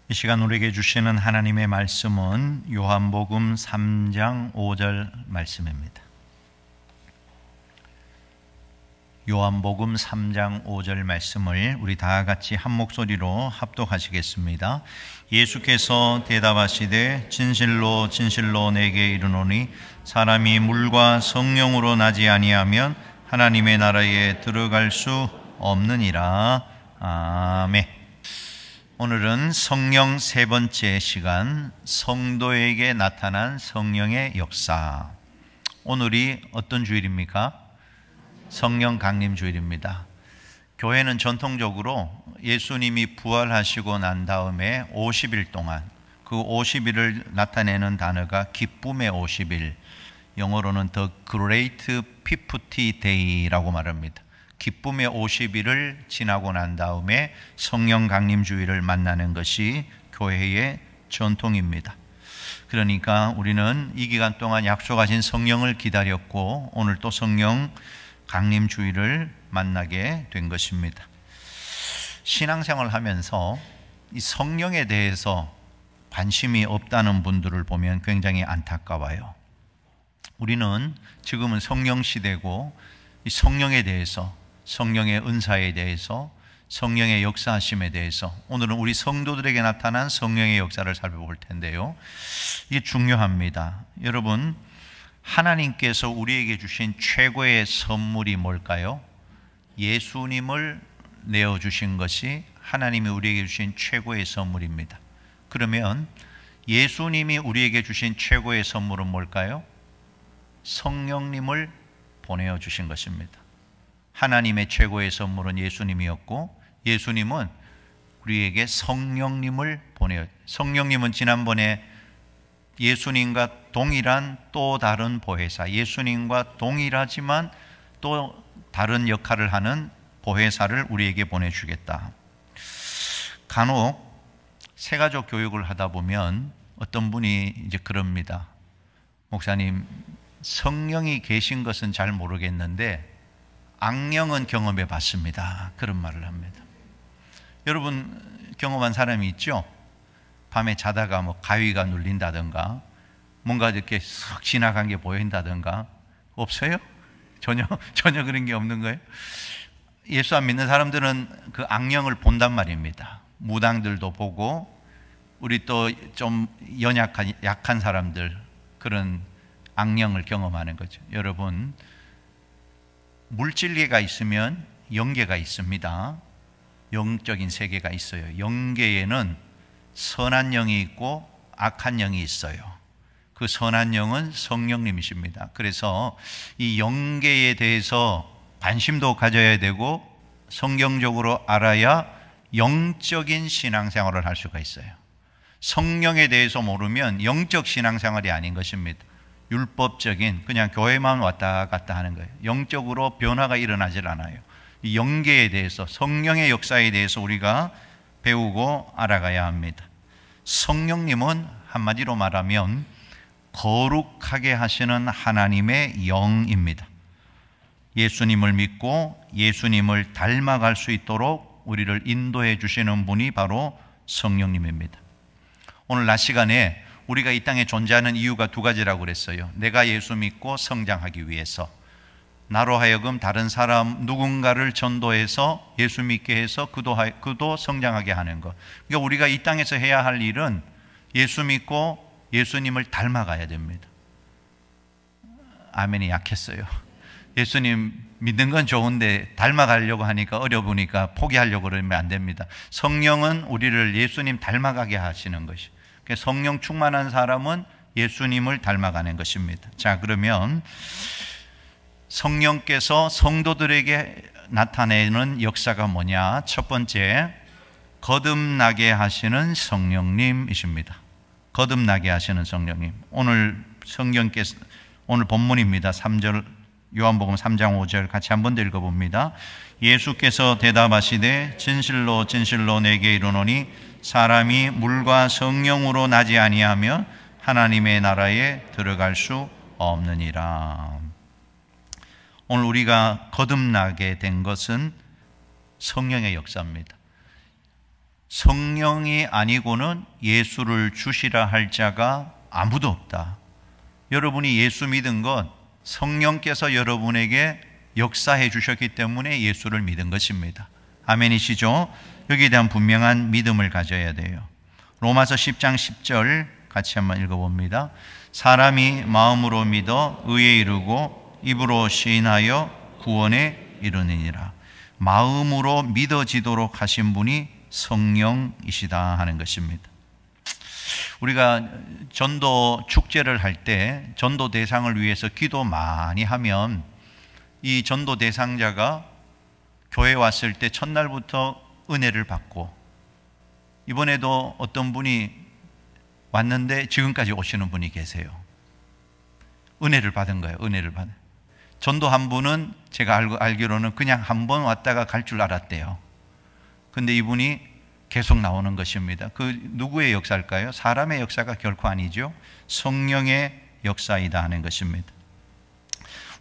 이 시간 우리에게 주시는 하나님의 말씀은 요한복음 3장 5절 말씀입니다. 요한복음 3장 5절 말씀을 우리 다 같이 한 목소리로 합독하시겠습니다. 예수께서 대답하시되 진실로 진실로 내게 이르노니 사람이 물과 성령으로 나지 아니하면 하나님의 나라에 들어갈 수 없느니라. 아멘. 오늘은 성령 세 번째 시간, 성도에게 나타난 성령의 역사. 오늘이 어떤 주일입니까? 성령 강림 주일입니다. 교회는 전통적으로 예수님이 부활하시고 난 다음에 50일 동안, 그 50일을 나타내는 단어가 기쁨의 50일, 영어로는 The Great 50 Day라고 말합니다. 기쁨의 50일을 지나고 난 다음에 성령 강림 주일을 만나는 것이 교회의 전통입니다. 그러니까 우리는 이 기간 동안 약속하신 성령을 기다렸고 오늘 또 성령 강림 주일을 만나게 된 것입니다. 신앙생활을 하면서 이 성령에 대해서 관심이 없다는 분들을 보면 굉장히 안타까워요. 우리는 지금은 성령 시대고 이 성령에 대해서, 성령의 은사에 대해서, 성령의 역사하심에 대해서, 오늘은 우리 성도들에게 나타난 성령의 역사를 살펴볼 텐데요, 이게 중요합니다. 여러분, 하나님께서 우리에게 주신 최고의 선물이 뭘까요? 예수님을 내어주신 것이 하나님이 우리에게 주신 최고의 선물입니다. 그러면 예수님이 우리에게 주신 최고의 선물은 뭘까요? 성령님을 보내어 주신 것입니다. 하나님의 최고의 선물은 예수님이었고, 예수님은 우리에게 성령님을 보내어, 성령님은 지난번에 예수님과 동일한 또 다른 보혜사, 예수님과 동일하지만 또 다른 역할을 하는 보혜사를 우리에게 보내주겠다. 간혹 새가족 교육을 하다 보면 어떤 분이 이제 그럽니다. 목사님, 성령이 계신 것은 잘 모르겠는데 악령은 경험해 봤습니다. 그런 말을 합니다. 여러분 경험한 사람이 있죠? 밤에 자다가 뭐 가위가 눌린다든가 뭔가 이렇게 쓱 지나간 게 보인다든가 없어요? 전혀 그런 게 없는 거예요? 예수 안 믿는 사람들은 그 악령을 본단 말입니다. 무당들도 보고, 우리 또 좀 약한 사람들, 그런 악령을 경험하는 거죠. 여러분, 물질계가 있으면 영계가 있습니다. 영적인 세계가 있어요. 영계에는 선한 영이 있고 악한 영이 있어요. 그 선한 영은 성령님이십니다. 그래서 이 영계에 대해서 관심도 가져야 되고 성경적으로 알아야 영적인 신앙생활을 할 수가 있어요. 성령에 대해서 모르면 영적 신앙생활이 아닌 것입니다. 율법적인, 그냥 교회만 왔다 갔다 하는 거예요. 영적으로 변화가 일어나질 않아요. 이 영계에 대해서, 성령의 역사에 대해서 우리가 배우고 알아가야 합니다. 성령님은 한마디로 말하면 거룩하게 하시는 하나님의 영입니다. 예수님을 믿고 예수님을 닮아갈 수 있도록 우리를 인도해 주시는 분이 바로 성령님입니다. 오늘 낮 시간에 우리가 이 땅에 존재하는 이유가 두 가지라고 그랬어요. 내가 예수 믿고 성장하기 위해서, 나로 하여금 다른 사람 누군가를 전도해서 예수 믿게 해서 그도 성장하게 하는 것. 그러니까 우리가 이 땅에서 해야 할 일은 예수 믿고 예수님을 닮아가야 됩니다. 아멘이 약했어요. 예수님 믿는 건 좋은데 닮아가려고 하니까 어려우니까 포기하려고 그러면 안 됩니다. 성령은 우리를 예수님 닮아가게 하시는 것이, 성령 충만한 사람은 예수님을 닮아가는 것입니다. 자, 그러면 성령께서 성도들에게 나타내는 역사가 뭐냐? 첫 번째, 거듭나게 하시는 성령님이십니다. 거듭나게 하시는 성령님. 오늘 성경께서, 오늘 본문입니다. 3절, 요한복음 3장 5절 같이 한번 더 읽어봅니다. 예수께서 대답하시되 진실로 진실로 내게 이르노니 사람이 물과 성령으로 나지 아니하면 하나님의 나라에 들어갈 수 없느니라. 오늘 우리가 거듭나게 된 것은 성령의 역사입니다. 성령이 아니고는 예수를 주시라 할 자가 아무도 없다. 여러분이 예수 믿은 것 성령께서 여러분에게 역사해 주셨기 때문에 예수를 믿은 것입니다. 아멘이시죠? 여기에 대한 분명한 믿음을 가져야 돼요. 로마서 10장 10절 같이 한번 읽어봅니다. 사람이 마음으로 믿어 의에 이르고 입으로 시인하여 구원에 이르느니라. 마음으로 믿어지도록 하신 분이 성령이시다 하는 것입니다. 우리가 전도 축제를 할 때 전도 대상을 위해서 기도 많이 하면 이 전도 대상자가 교회에 왔을 때 첫날부터 은혜를 받고, 이번에도 어떤 분이 왔는데 지금까지 오시는 분이 계세요. 은혜를 받은 거예요. 은혜를 받은. 전도한 분은 제가 알기로는 그냥 한 번 왔다가 갈 줄 알았대요. 근데 이분이 계속 나오는 것입니다. 그 누구의 역사일까요? 사람의 역사가 결코 아니죠. 성령의 역사이다 하는 것입니다.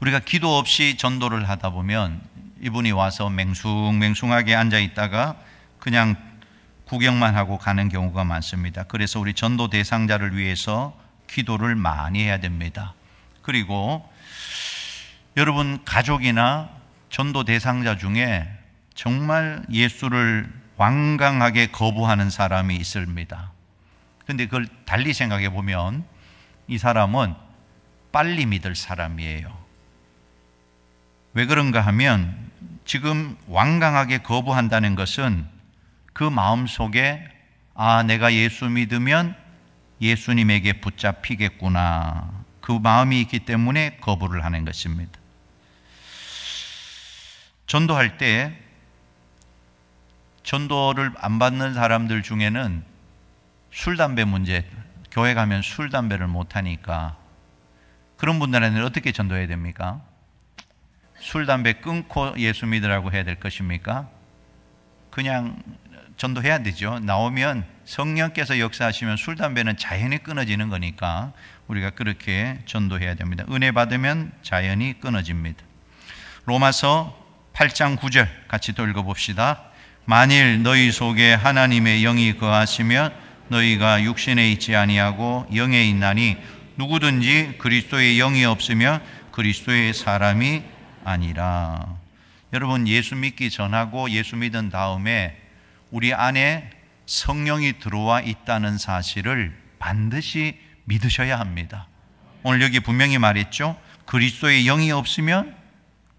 우리가 기도 없이 전도를 하다 보면 이분이 와서 맹숭맹숭하게 앉아 있다가 그냥 구경만 하고 가는 경우가 많습니다. 그래서 우리 전도 대상자를 위해서 기도를 많이 해야 됩니다. 그리고 여러분 가족이나 전도 대상자 중에 정말 예수를 완강하게 거부하는 사람이 있습니다. 그런데 그걸 달리 생각해 보면 이 사람은 빨리 믿을 사람이에요. 왜 그런가 하면 지금 완강하게 거부한다는 것은 그 마음속에 내가 예수 믿으면 예수님에게 붙잡히겠구나, 그 마음이 있기 때문에 거부를 하는 것입니다. 전도할 때 전도를 안 받는 사람들 중에는 술, 담배 문제, 교회 가면 술, 담배를 못하니까 그런 분들한테는 어떻게 전도해야 됩니까? 술, 담배 끊고 예수 믿으라고 해야 될 것입니까? 그냥 전도해야 되죠. 나오면 성령께서 역사하시면 술, 담배는 자연히 끊어지는 거니까 우리가 그렇게 전도해야 됩니다. 은혜 받으면 자연히 끊어집니다. 로마서 8장 9절 같이 또 읽어봅시다. 만일 너희 속에 하나님의 영이 거하시면 너희가 육신에 있지 아니하고 영에 있나니 누구든지 그리스도의 영이 없으면 그리스도의 사람이 아니라. 여러분, 예수 믿기 전하고 예수 믿은 다음에 우리 안에 성령이 들어와 있다는 사실을 반드시 믿으셔야 합니다. 오늘 여기 분명히 말했죠. 그리스도의 영이 없으면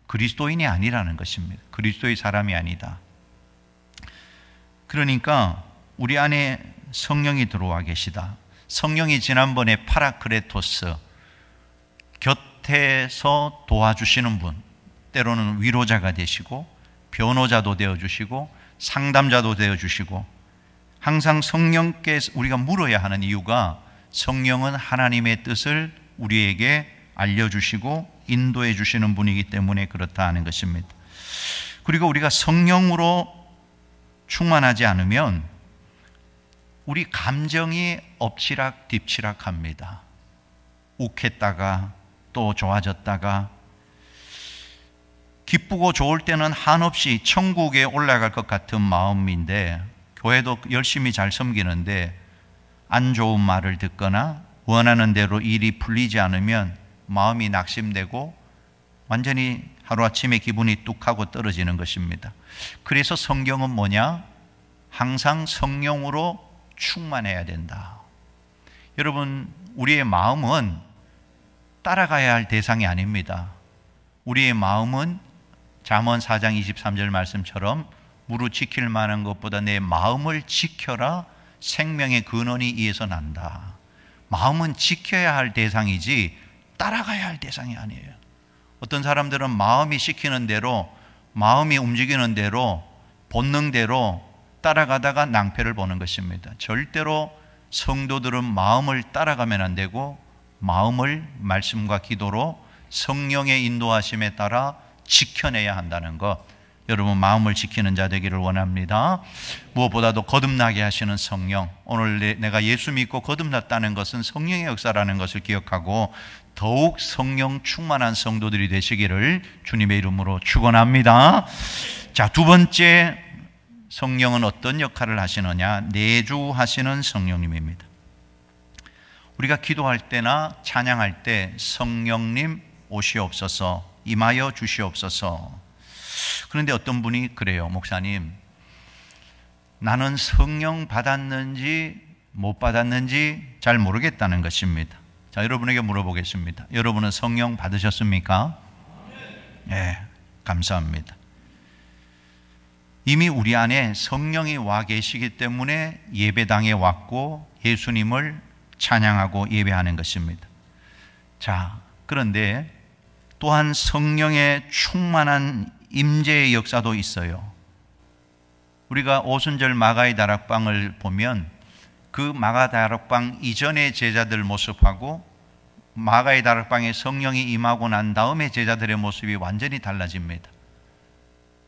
그리스도인이 아니라는 것입니다. 그리스도의 사람이 아니다. 그러니까 우리 안에 성령이 들어와 계시다. 성령이 지난번에 파라크레토스, 곁에서 도와주시는 분, 때로는 위로자가 되시고 변호자도 되어주시고 상담자도 되어주시고, 항상 성령께 우리가 물어야 하는 이유가 성령은 하나님의 뜻을 우리에게 알려주시고 인도해 주시는 분이기 때문에 그렇다 하는 것입니다. 그리고 우리가 성령으로 충만하지 않으면 우리 감정이 엎치락 뒤치락 합니다. 욱했다가 또 좋아졌다가, 기쁘고 좋을 때는 한없이 천국에 올라갈 것 같은 마음인데 교회도 열심히 잘 섬기는데 안 좋은 말을 듣거나 원하는 대로 일이 풀리지 않으면 마음이 낙심되고 완전히 하루아침에 기분이 뚝하고 떨어지는 것입니다. 그래서 성경은 뭐냐? 항상 성령으로 충만해야 된다. 여러분, 우리의 마음은 따라가야 할 대상이 아닙니다. 우리의 마음은 잠언 4장 23절 말씀처럼 무릇 지킬 만한 것보다 내 마음을 지켜라, 생명의 근원이 이에서 난다. 마음은 지켜야 할 대상이지 따라가야 할 대상이 아니에요. 어떤 사람들은 마음이 시키는 대로, 마음이 움직이는 대로, 본능대로 따라가다가 낭패를 보는 것입니다. 절대로 성도들은 마음을 따라가면 안 되고 마음을 말씀과 기도로 성령의 인도하심에 따라 지켜내야 한다는 것, 여러분 마음을 지키는 자 되기를 원합니다. 무엇보다도 거듭나게 하시는 성령, 오늘 내가 예수 믿고 거듭났다는 것은 성령의 역사라는 것을 기억하고 더욱 성령 충만한 성도들이 되시기를 주님의 이름으로 축원합니다. 자, 두 번째 성령은 어떤 역할을 하시느냐? 내주하시는 성령님입니다. 우리가 기도할 때나 찬양할 때 성령님 오시옵소서, 임하여 주시옵소서. 그런데 어떤 분이 그래요. 목사님, 나는 성령 받았는지 못 받았는지 잘 모르겠다는 것입니다. 자, 여러분에게 물어보겠습니다. 여러분은 성령 받으셨습니까? 네, 감사합니다. 이미 우리 안에 성령이 와 계시기 때문에 예배당에 왔고 예수님을 찬양하고 예배하는 것입니다. 자, 그런데 또한 성령의 충만한 임재의 역사도 있어요. 우리가 오순절 마가의 다락방을 보면 그 마가 다락방 이전의 제자들 모습하고 마가의 다락방에 성령이 임하고 난 다음에 제자들의 모습이 완전히 달라집니다.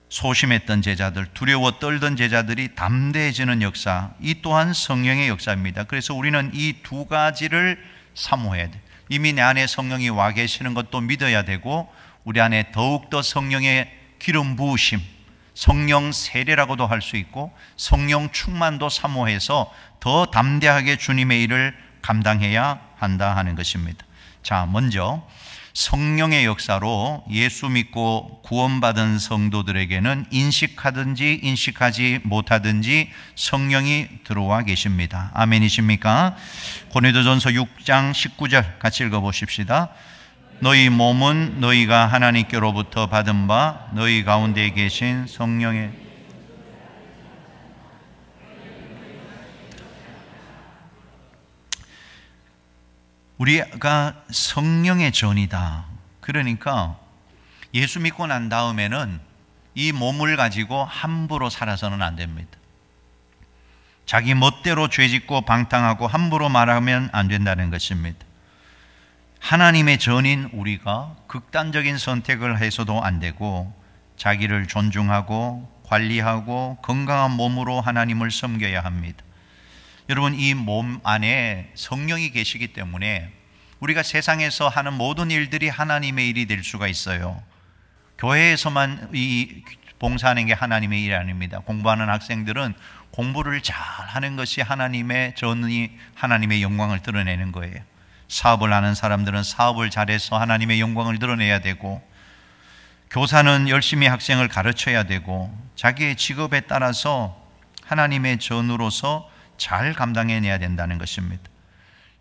소심했던 제자들, 두려워 떨던 제자들이 담대해지는 역사, 이 또한 성령의 역사입니다. 그래서 우리는 이 두 가지를 사모해야 돼요. 이미 내 안에 성령이 와 계시는 것도 믿어야 되고, 우리 안에 더욱더 성령의 기름 부으심, 성령 세례라고도 할 수 있고 성령 충만도 사모해서 더 담대하게 주님의 일을 감당해야 한다 하는 것입니다. 자, 먼저 성령의 역사로 예수 믿고 구원받은 성도들에게는 인식하든지 인식하지 못하든지 성령이 들어와 계십니다. 아멘이십니까? 고린도전서 6장 19절 같이 읽어보십시다. 너희 몸은 너희가 하나님께로부터 받은 바 너희 가운데 계신 성령의 우리가 성령의 전이다. 그러니까 예수 믿고 난 다음에는 이 몸을 가지고 함부로 살아서는 안 됩니다. 자기 멋대로 죄짓고 방탕하고 함부로 말하면 안 된다는 것입니다. 하나님의 전인 우리가 극단적인 선택을 해서도 안 되고 자기를 존중하고 관리하고 건강한 몸으로 하나님을 섬겨야 합니다. 여러분, 이 몸 안에 성령이 계시기 때문에 우리가 세상에서 하는 모든 일들이 하나님의 일이 될 수가 있어요. 교회에서만 이 봉사하는 게 하나님의 일이 아닙니다. 공부하는 학생들은 공부를 잘 하는 것이 하나님의 전이 하나님의 영광을 드러내는 거예요. 사업을 하는 사람들은 사업을 잘해서 하나님의 영광을 드러내야 되고, 교사는 열심히 학생을 가르쳐야 되고, 자기의 직업에 따라서 하나님의 전으로서 잘 감당해내야 된다는 것입니다.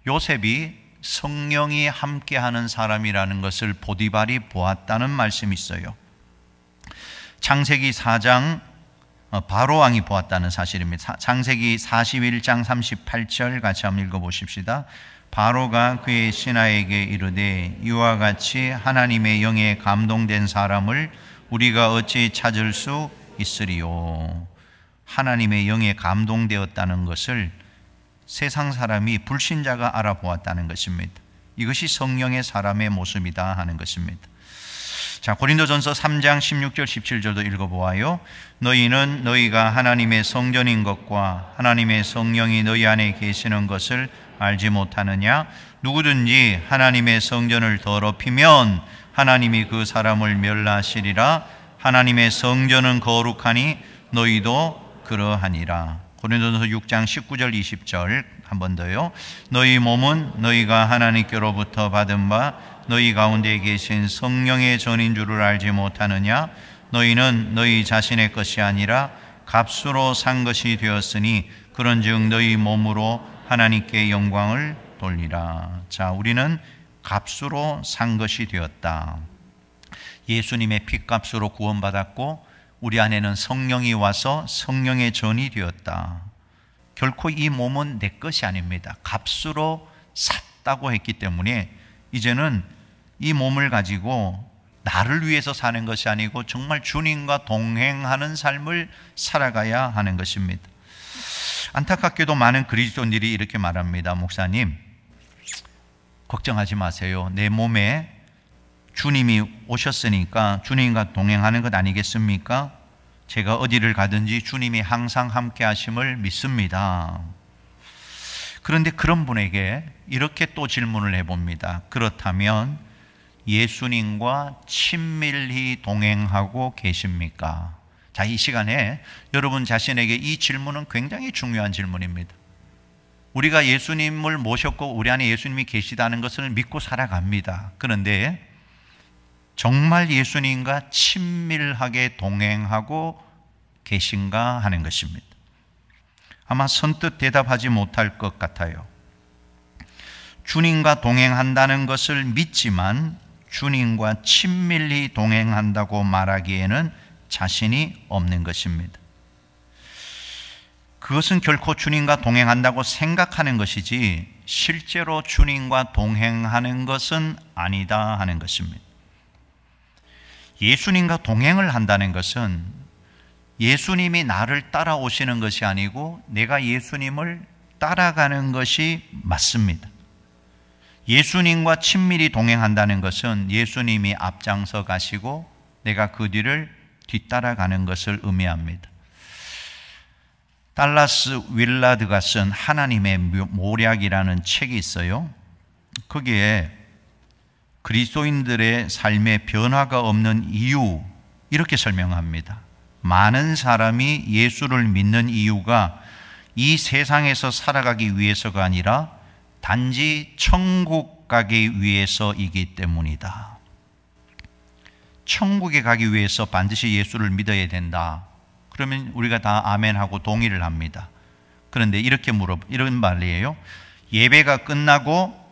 요셉이 성령이 함께하는 사람이라는 것을 보디발이 보았다는 말씀이 있어요. 창세기 4장 바로 왕이 보았다는 사실입니다. 창세기 41장 38절 같이 한번 읽어보십시다. 바로가 그의 신하에게 이르되 이와 같이 하나님의 영에 감동된 사람을 우리가 어찌 찾을 수 있으리요. 하나님의 영에 감동되었다는 것을 세상 사람이 불신자가 알아보았다는 것입니다. 이것이 성령의 사람의 모습이다 하는 것입니다. 자, 고린도전서 3장 16절 17절도 읽어보아요. 너희는 너희가 하나님의 성전인 것과 하나님의 성령이 너희 안에 계시는 것을 알지 못하느냐? 누구든지 하나님의 성전을 더럽히면 하나님이 그 사람을 멸하시리라. 하나님의 성전은 거룩하니 너희도 그러하니라. 고린도전서 6장 19절 20절 한 번 더요. 너희 몸은 너희가 하나님께로부터 받은 바 너희 가운데 계신 성령의 전인 줄을 알지 못하느냐? 너희는 너희 자신의 것이 아니라 값으로 산 것이 되었으니 그런즉 너희 몸으로 하나님께 영광을 돌리라. 자, 우리는 값으로 산 것이 되었다. 예수님의 피값으로 구원받았고 우리 안에는 성령이 와서 성령의 전이 되었다. 결코 이 몸은 내 것이 아닙니다. 값으로 샀다고 했기 때문에 이제는 이 몸을 가지고 나를 위해서 사는 것이 아니고 정말 주님과 동행하는 삶을 살아가야 하는 것입니다. 안타깝게도 많은 그리스도인들이 이렇게 말합니다. 목사님, 걱정하지 마세요. 내 몸에 주님이 오셨으니까 주님과 동행하는 것 아니겠습니까? 제가 어디를 가든지 주님이 항상 함께 하심을 믿습니다. 그런데 그런 분에게 이렇게 또 질문을 해봅니다. 그렇다면 예수님과 친밀히 동행하고 계십니까? 자, 이 시간에 여러분 자신에게 이 질문은 굉장히 중요한 질문입니다. 우리가 예수님을 모셨고 우리 안에 예수님이 계시다는 것을 믿고 살아갑니다. 그런데 정말 예수님과 친밀하게 동행하고 계신가 하는 것입니다. 아마 선뜻 대답하지 못할 것 같아요. 주님과 동행한다는 것을 믿지만 주님과 친밀히 동행한다고 말하기에는 자신이 없는 것입니다. 그것은 결코 주님과 동행한다고 생각하는 것이지 실제로 주님과 동행하는 것은 아니다 하는 것입니다. 예수님과 동행을 한다는 것은 예수님이 나를 따라오시는 것이 아니고 내가 예수님을 따라가는 것이 맞습니다. 예수님과 친밀히 동행한다는 것은 예수님이 앞장서 가시고 내가 그 뒤를 뒤따라가는 것을 의미합니다. 달라스 윌라드가 쓴 하나님의 모략이라는 책이 있어요. 거기에 그리스도인들의 삶에 변화가 없는 이유, 이렇게 설명합니다. 많은 사람이 예수를 믿는 이유가 이 세상에서 살아가기 위해서가 아니라 단지 천국 가기 위해서이기 때문이다. 천국에 가기 위해서 반드시 예수를 믿어야 된다. 그러면 우리가 다 아멘하고 동의를 합니다. 그런데 이런 말이에요. 예배가 끝나고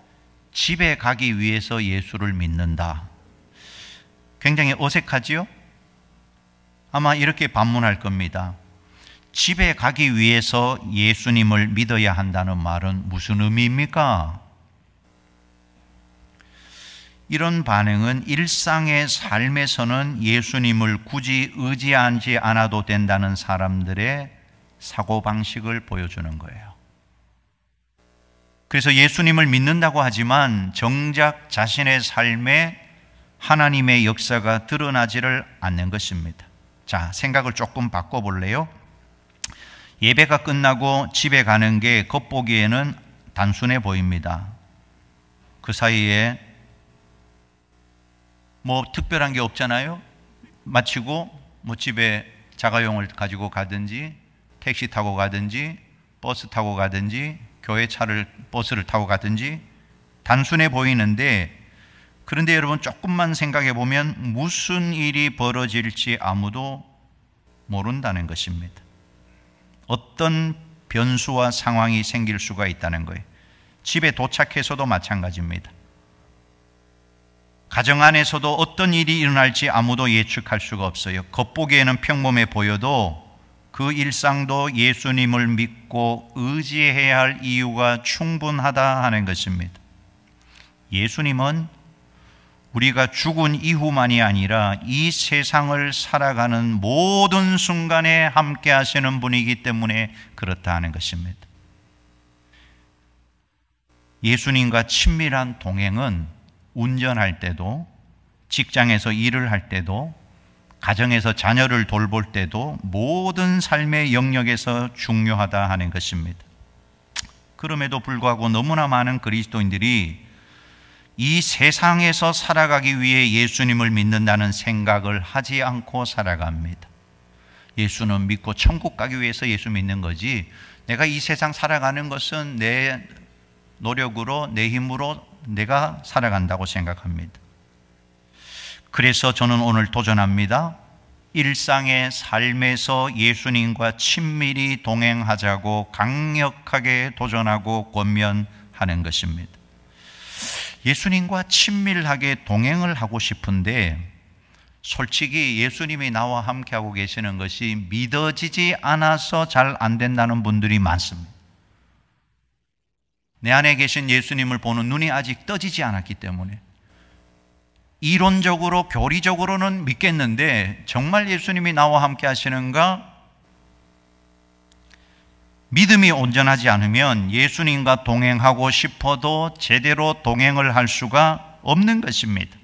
집에 가기 위해서 예수를 믿는다. 굉장히 어색하지요? 아마 이렇게 반문할 겁니다. 집에 가기 위해서 예수님을 믿어야 한다는 말은 무슨 의미입니까? 이런 반응은 일상의 삶에서는 예수님을 굳이 의지하지 않아도 된다는 사람들의 사고방식을 보여주는 거예요. 그래서 예수님을 믿는다고 하지만 정작 자신의 삶에 하나님의 역사가 드러나지를 않는 것입니다. 자, 생각을 조금 바꿔볼래요? 예배가 끝나고 집에 가는 게 겉보기에는 단순해 보입니다. 그 사이에 뭐 특별한 게 없잖아요. 마치고 뭐 집에 자가용을 가지고 가든지 택시 타고 가든지 버스 타고 가든지 교회 버스를 타고 가든지 단순해 보이는데, 그런데 여러분 조금만 생각해 보면 무슨 일이 벌어질지 아무도 모른다는 것입니다. 어떤 변수와 상황이 생길 수가 있다는 거예요. 집에 도착해서도 마찬가지입니다. 가정 안에서도 어떤 일이 일어날지 아무도 예측할 수가 없어요. 겉보기에는 평범해 보여도 그 일상도 예수님을 믿고 의지해야 할 이유가 충분하다 하는 것입니다. 예수님은 우리가 죽은 이후만이 아니라 이 세상을 살아가는 모든 순간에 함께 하시는 분이기 때문에 그렇다 하는 것입니다. 예수님과 친밀한 동행은 운전할 때도, 직장에서 일을 할 때도, 가정에서 자녀를 돌볼 때도 모든 삶의 영역에서 중요하다 하는 것입니다. 그럼에도 불구하고 너무나 많은 그리스도인들이 이 세상에서 살아가기 위해 예수님을 믿는다는 생각을 하지 않고 살아갑니다. 예수는 믿고 천국 가기 위해서 예수 믿는 거지, 내가 이 세상 살아가는 것은 내 노력으로, 내 힘으로 내가 살아간다고 생각합니다. 그래서 저는 오늘 도전합니다. 일상의 삶에서 예수님과 친밀히 동행하자고 강력하게 도전하고 권면하는 것입니다. 예수님과 친밀하게 동행을 하고 싶은데 솔직히 예수님이 나와 함께하고 계시는 것이 믿어지지 않아서 잘 안 된다는 분들이 많습니다. 내 안에 계신 예수님을 보는 눈이 아직 떠지지 않았기 때문에 이론적으로, 교리적으로는 믿겠는데 정말 예수님이 나와 함께 하시는가? 믿음이 온전하지 않으면 예수님과 동행하고 싶어도 제대로 동행을 할 수가 없는 것입니다.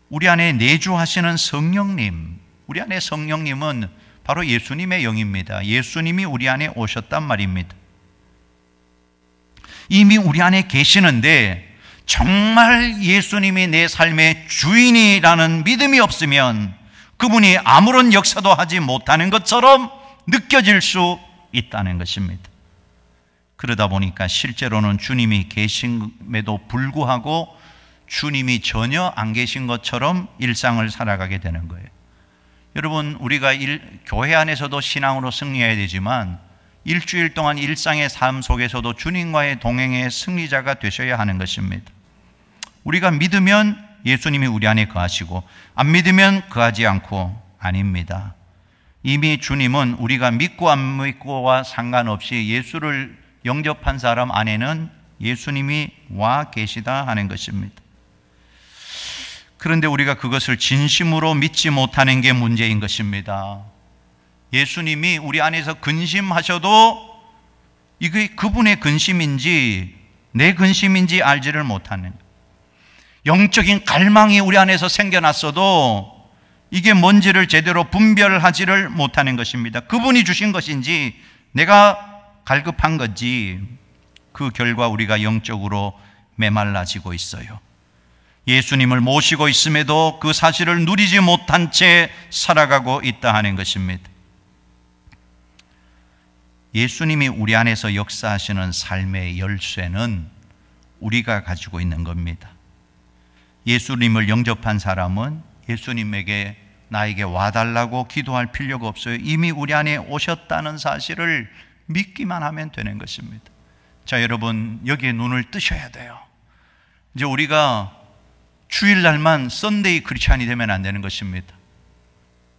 우리 안에 내주하시는 성령님, 우리 안에 성령님은 바로 예수님의 영입니다. 예수님이 우리 안에 오셨단 말입니다. 이미 우리 안에 계시는데 정말 예수님이 내 삶의 주인이라는 믿음이 없으면 그분이 아무런 역사도 하지 못하는 것처럼 느껴질 수 있다는 것입니다. 그러다 보니까 실제로는 주님이 계심에도 불구하고 주님이 전혀 안 계신 것처럼 일상을 살아가게 되는 거예요. 여러분, 우리가 교회 안에서도 신앙으로 승리해야 되지만 일주일 동안 일상의 삶 속에서도 주님과의 동행의 승리자가 되셔야 하는 것입니다. 우리가 믿으면 예수님이 우리 안에 거하시고 안 믿으면 거하지 않고 아닙니다. 이미 주님은 우리가 믿고 안 믿고와 상관없이 예수를 영접한 사람 안에는 예수님이 와 계시다 하는 것입니다. 그런데 우리가 그것을 진심으로 믿지 못하는 게 문제인 것입니다. 예수님이 우리 안에서 근심하셔도 이게 그분의 근심인지 내 근심인지 알지를 못하는, 영적인 갈망이 우리 안에서 생겨났어도 이게 뭔지를 제대로 분별하지를 못하는 것입니다. 그분이 주신 것인지 내가 갈급한 건지 그 결과 우리가 영적으로 메말라지고 있어요. 예수님을 모시고 있음에도 그 사실을 누리지 못한 채 살아가고 있다 하는 것입니다. 예수님이 우리 안에서 역사하시는 삶의 열쇠는 우리가 가지고 있는 겁니다. 예수님을 영접한 사람은 예수님에게 나에게 와달라고 기도할 필요가 없어요. 이미 우리 안에 오셨다는 사실을 믿기만 하면 되는 것입니다. 자, 여러분, 여기에 눈을 뜨셔야 돼요. 이제 우리가 주일날만 썬데이 크리스찬이 되면 안 되는 것입니다.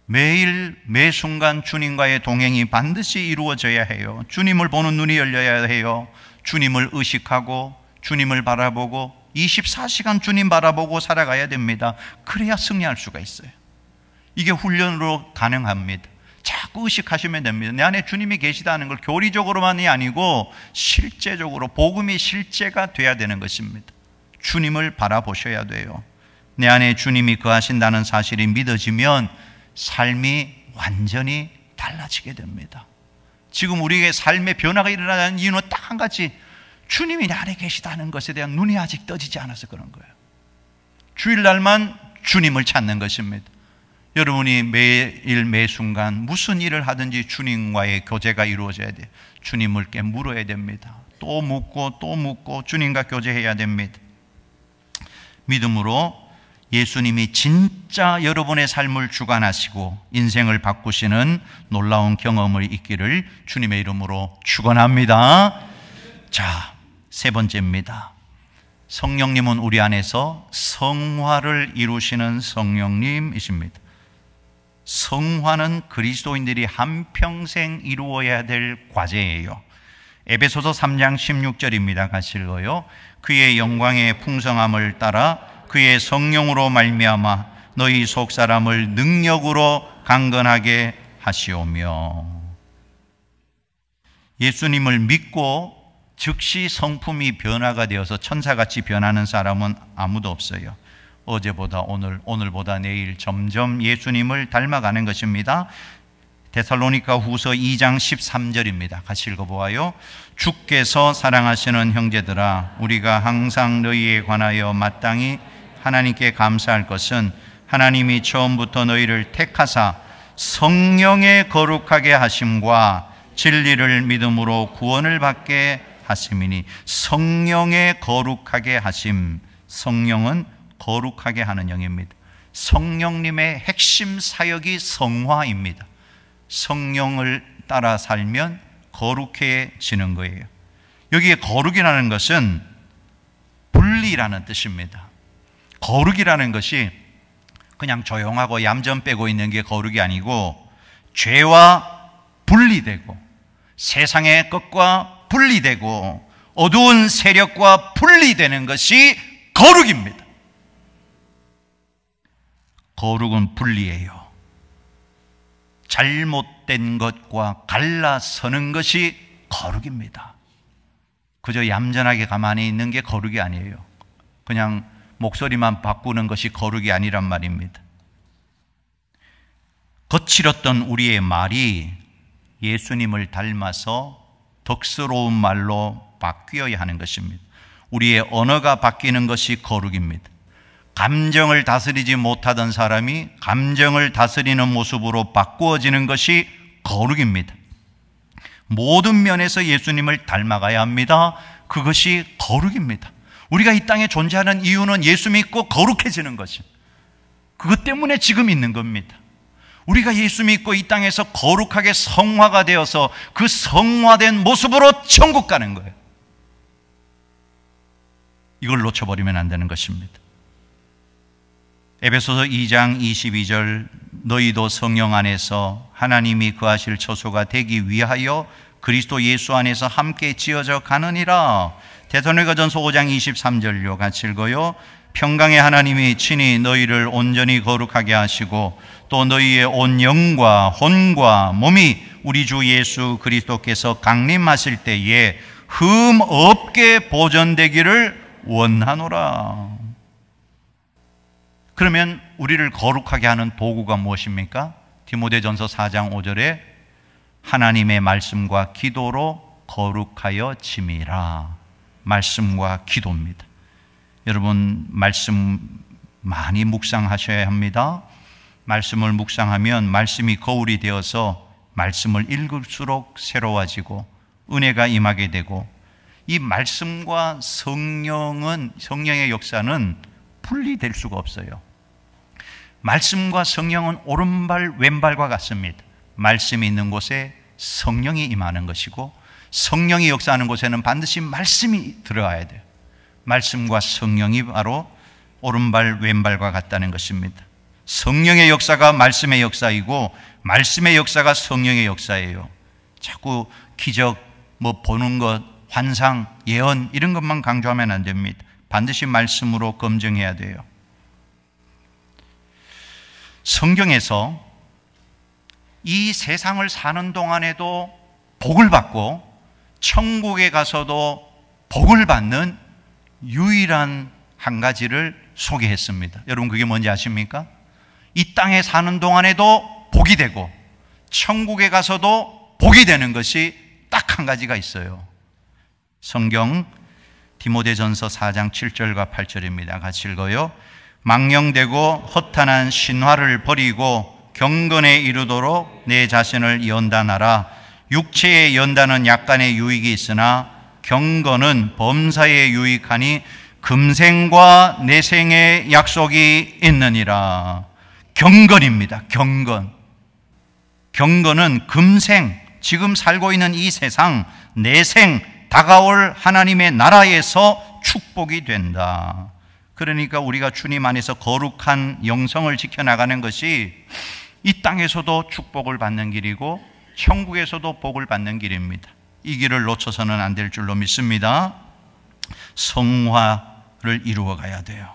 매일 매 순간 주님과의 동행이 반드시 이루어져야 해요. 주님을 보는 눈이 열려야 해요. 주님을 의식하고 주님을 바라보고 24시간 주님 바라보고 살아가야 됩니다. 그래야 승리할 수가 있어요. 이게 훈련으로 가능합니다. 자꾸 의식하시면 됩니다. 내 안에 주님이 계시다는 걸 교리적으로만이 아니고 실제적으로 복음이 실제가 돼야 되는 것입니다. 주님을 바라보셔야 돼요. 내 안에 주님이 거하신다는 사실이 믿어지면 삶이 완전히 달라지게 됩니다. 지금 우리의 삶의 변화가 일어나는 이유는 딱 한 가지, 주님이 내 안에 계시다는 것에 대한 눈이 아직 떠지지 않아서 그런 거예요. 주일날만 주님을 찾는 것입니다. 여러분이 매일 매 순간 무슨 일을 하든지 주님과의 교제가 이루어져야 돼요. 주님께 물어야 됩니다. 또 묻고 또 묻고 주님과 교제해야 됩니다. 믿음으로 예수님이 진짜 여러분의 삶을 주관하시고 인생을 바꾸시는 놀라운 경험을 있기를 주님의 이름으로 축원합니다. 자, 세 번째입니다. 성령님은 우리 안에서 성화를 이루시는 성령님이십니다. 성화는 그리스도인들이 한평생 이루어야 될 과제예요. 에베소서 3장 16절입니다. 같이 읽어요. 그의 영광의 풍성함을 따라 그의 성령으로 말미암아 너희 속사람을 능력으로 강건하게 하시오며. 예수님을 믿고 즉시 성품이 변화가 되어서 천사같이 변하는 사람은 아무도 없어요. 어제보다 오늘, 오늘보다 내일 점점 예수님을 닮아가는 것입니다. 데살로니가 후서 2장 13절입니다. 같이 읽어보아요. 주께서 사랑하시는 형제들아, 우리가 항상 너희에 관하여 마땅히 하나님께 감사할 것은 하나님이 처음부터 너희를 택하사 성령의 거룩하게 하심과 진리를 믿음으로 구원을 받게 하심이니. 성령의 거룩하게 하심, 성령은 거룩하게 하는 영입니다. 성령님의 핵심 사역이 성화입니다. 성령을 따라 살면 거룩해지는 거예요. 여기에 거룩이라는 것은 분리라는 뜻입니다. 거룩이라는 것이 그냥 조용하고 얌전 빼고 있는 게 거룩이 아니고 죄와 분리되고 세상의 것과 분리되고 어두운 세력과 분리되는 것이 거룩입니다. 거룩은 분리예요. 잘못된 것과 갈라서는 것이 거룩입니다. 그저 얌전하게 가만히 있는 게 거룩이 아니에요. 그냥 목소리만 바꾸는 것이 거룩이 아니란 말입니다. 거칠었던 우리의 말이 예수님을 닮아서 덕스러운 말로 바뀌어야 하는 것입니다. 우리의 언어가 바뀌는 것이 거룩입니다. 감정을 다스리지 못하던 사람이 감정을 다스리는 모습으로 바꾸어지는 것이 거룩입니다. 모든 면에서 예수님을 닮아가야 합니다. 그것이 거룩입니다. 우리가 이 땅에 존재하는 이유는 예수 믿고 거룩해지는 것이, 그것 때문에 지금 있는 겁니다. 우리가 예수 믿고 이 땅에서 거룩하게 성화가 되어서 그 성화된 모습으로 천국 가는 거예요. 이걸 놓쳐버리면 안 되는 것입니다. 에베소서 2장 22절, 너희도 성령 안에서 하나님이 거하실 처소가 되기 위하여 그리스도 예수 안에서 함께 지어져 가느니라. 데살로니가전서 5장 23절요. 같이 읽어요. 평강의 하나님이 친히 너희를 온전히 거룩하게 하시고 또 너희의 온 영과 혼과 몸이 우리 주 예수 그리스도께서 강림하실 때에 흠 없게 보존되기를 원하노라. 그러면 우리를 거룩하게 하는 도구가 무엇입니까? 디모데전서 4장 5절에 하나님의 말씀과 기도로 거룩하여 짐이라. 말씀과 기도입니다. 여러분, 말씀 많이 묵상하셔야 합니다. 말씀을 묵상하면 말씀이 거울이 되어서 말씀을 읽을수록 새로워지고 은혜가 임하게 되고, 이 말씀과 성령의 역사는 분리될 수가 없어요. 말씀과 성령은 오른발 왼발과 같습니다. 말씀이 있는 곳에 성령이 임하는 것이고 성령이 역사하는 곳에는 반드시 말씀이 들어가야 돼요. 말씀과 성령이 바로 오른발 왼발과 같다는 것입니다. 성령의 역사가 말씀의 역사이고 말씀의 역사가 성령의 역사예요. 자꾸 기적, 보는 것, 환상, 예언 이런 것만 강조하면 안 됩니다. 반드시 말씀으로 검증해야 돼요. 성경에서 이 세상을 사는 동안에도 복을 받고 천국에 가서도 복을 받는 유일한 한 가지를 소개했습니다. 여러분, 그게 뭔지 아십니까? 이 땅에 사는 동안에도 복이 되고 천국에 가서도 복이 되는 것이 딱 한 가지가 있어요. 성경 디모데전서 4장 7절과 8절입니다. 같이 읽어요. 망령되고 허탄한 신화를 버리고 경건에 이르도록 내 자신을 연단하라. 육체의 연단은 약간의 유익이 있으나 경건은 범사에 유익하니 금생과 내생의 약속이 있느니라. 경건입니다. 경건은 금생, 지금 살고 있는 이 세상, 내생, 다가올 하나님의 나라에서 축복이 된다. 그러니까 우리가 주님 안에서 거룩한 영성을 지켜나가는 것이 이 땅에서도 축복을 받는 길이고 천국에서도 복을 받는 길입니다. 이 길을 놓쳐서는 안 될 줄로 믿습니다. 성화를 이루어 가야 돼요.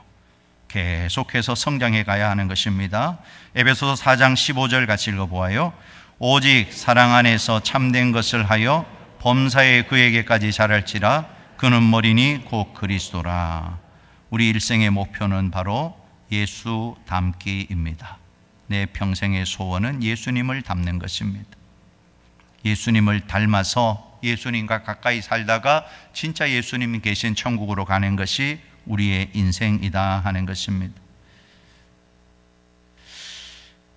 계속해서 성장해 가야 하는 것입니다. 에베소서 4장 15절 같이 읽어보아요. 오직 사랑 안에서 참된 것을 하여 범사에 그에게까지 자랄지라. 그는 머리니 곧 그리스도라. 우리 일생의 목표는 바로 예수 닮기입니다. 내 평생의 소원은 예수님을 닮는 것입니다. 예수님을 닮아서 예수님과 가까이 살다가 진짜 예수님이 계신 천국으로 가는 것이 우리의 인생이다 하는 것입니다.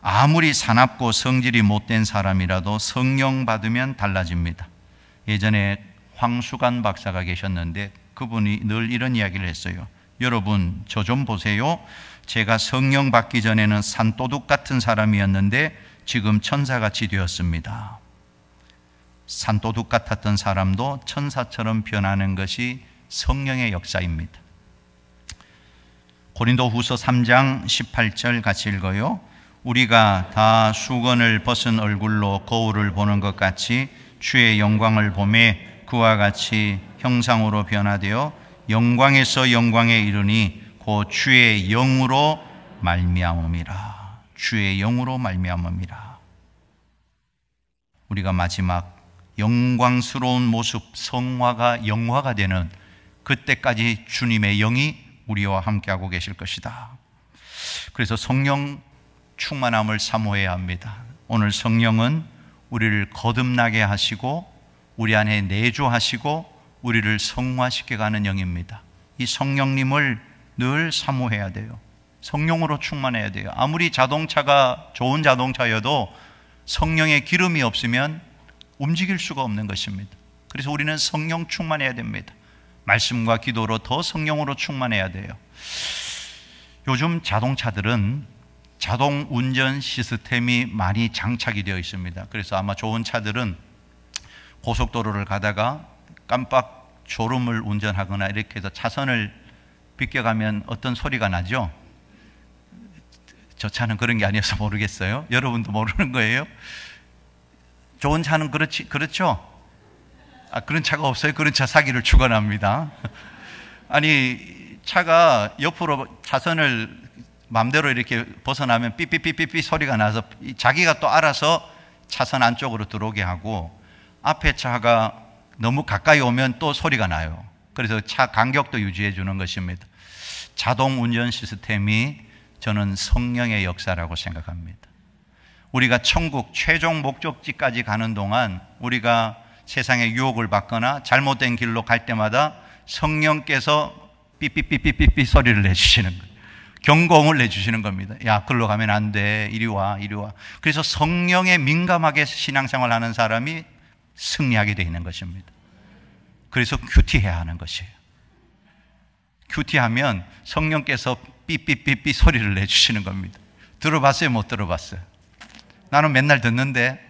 아무리 사납고 성질이 못된 사람이라도 성령 받으면 달라집니다. 예전에 황수관 박사가 계셨는데 그분이 늘 이런 이야기를 했어요. 여러분, 저 좀 보세요. 제가 성령 받기 전에는 산도둑 같은 사람이었는데 지금 천사같이 되었습니다. 산도둑 같았던 사람도 천사처럼 변하는 것이 성령의 역사입니다. 고린도후서 3장 18절 같이 읽어요. 우리가 다 수건을 벗은 얼굴로 거울을 보는 것 같이 주의 영광을 보매 그와 같이 형상으로 변화되어 영광에서 영광에 이르니 곧 주의 영으로 말미암음이라. 주의 영으로 말미암음이라. 우리가 마지막 영광스러운 모습, 성화가 영화가 되는 그때까지 주님의 영이 우리와 함께하고 계실 것이다. 그래서 성령 충만함을 사모해야 합니다. 오늘 성령은 우리를 거듭나게 하시고 우리 안에 내주하시고 우리를 성화시켜가는 영입니다. 이 성령님을 늘 사모해야 돼요. 성령으로 충만해야 돼요. 아무리 자동차가 좋은 자동차여도 성령의 기름이 없으면 움직일 수가 없는 것입니다. 그래서 우리는 성령 충만해야 됩니다. 말씀과 기도로 더 성령으로 충만해야 돼요. 요즘 자동차들은 자동 운전 시스템이 많이 장착이 되어 있습니다. 그래서 아마 좋은 차들은 고속도로를 가다가 깜빡 졸음을 운전하거나 이렇게 해서 차선을 비껴가면 어떤 소리가 나죠? 저 차는 그런 게 아니어서 모르겠어요. 여러분도 모르는 거예요? 좋은 차는 그렇죠? 그런 차가 없어요? 그런 차 사기를 축원합니다. 아니, 차가 옆으로 차선을 마음대로 이렇게 벗어나면 삐삐삐삐삐 소리가 나서 자기가 또 알아서 차선 안쪽으로 들어오게 하고, 앞에 차가 너무 가까이 오면 또 소리가 나요. 그래서 차 간격도 유지해 주는 것입니다. 자동 운전 시스템이 저는 성령의 역사라고 생각합니다. 우리가 천국 최종 목적지까지 가는 동안 우리가 세상의 유혹을 받거나 잘못된 길로 갈 때마다 성령께서 삐삐삐삐삐삐 소리를 내주시는 거예요. 경고음을 내주시는 겁니다. 야, 글로 가면 안 돼. 이리 와, 이리 와. 그래서 성령에 민감하게 신앙생활 하는 사람이 승리하게 되어 있는 것입니다. 그래서 큐티해야 하는 것이에요. 큐티하면 성령께서 삐삐삐삐 소리를 내주시는 겁니다. 들어봤어요? 못 들어봤어요? 나는 맨날 듣는데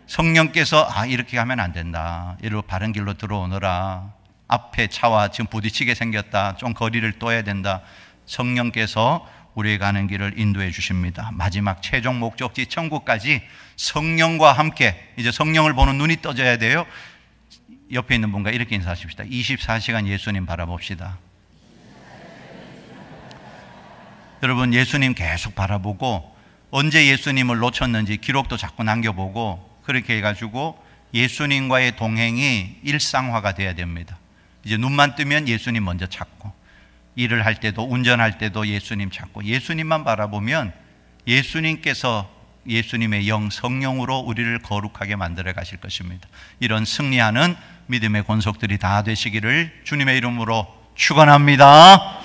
성령께서 이렇게 하면 안 된다. 이리로 바른 길로 들어오너라. 앞에 차와 지금 부딪히게 생겼다. 좀 거리를 둬야 된다. 성령께서 우리의 가는 길을 인도해 주십니다. 마지막 최종 목적지 천국까지 성령과 함께, 이제 성령을 보는 눈이 떠져야 돼요. 옆에 있는 분과 이렇게 인사하십시다. 24시간 예수님 바라봅시다. 여러분, 예수님 계속 바라보고 언제 예수님을 놓쳤는지 기록도 자꾸 남겨보고, 그렇게 해가지고 예수님과의 동행이 일상화가 돼야 됩니다. 이제 눈만 뜨면 예수님 먼저 찾고, 일을 할 때도 운전할 때도 예수님 찾고, 예수님만 바라보면 예수님께서 예수님의 영 성령으로 우리를 거룩하게 만들어 가실 것입니다. 이런 승리하는 믿음의 권속들이 다 되시기를 주님의 이름으로 축원합니다.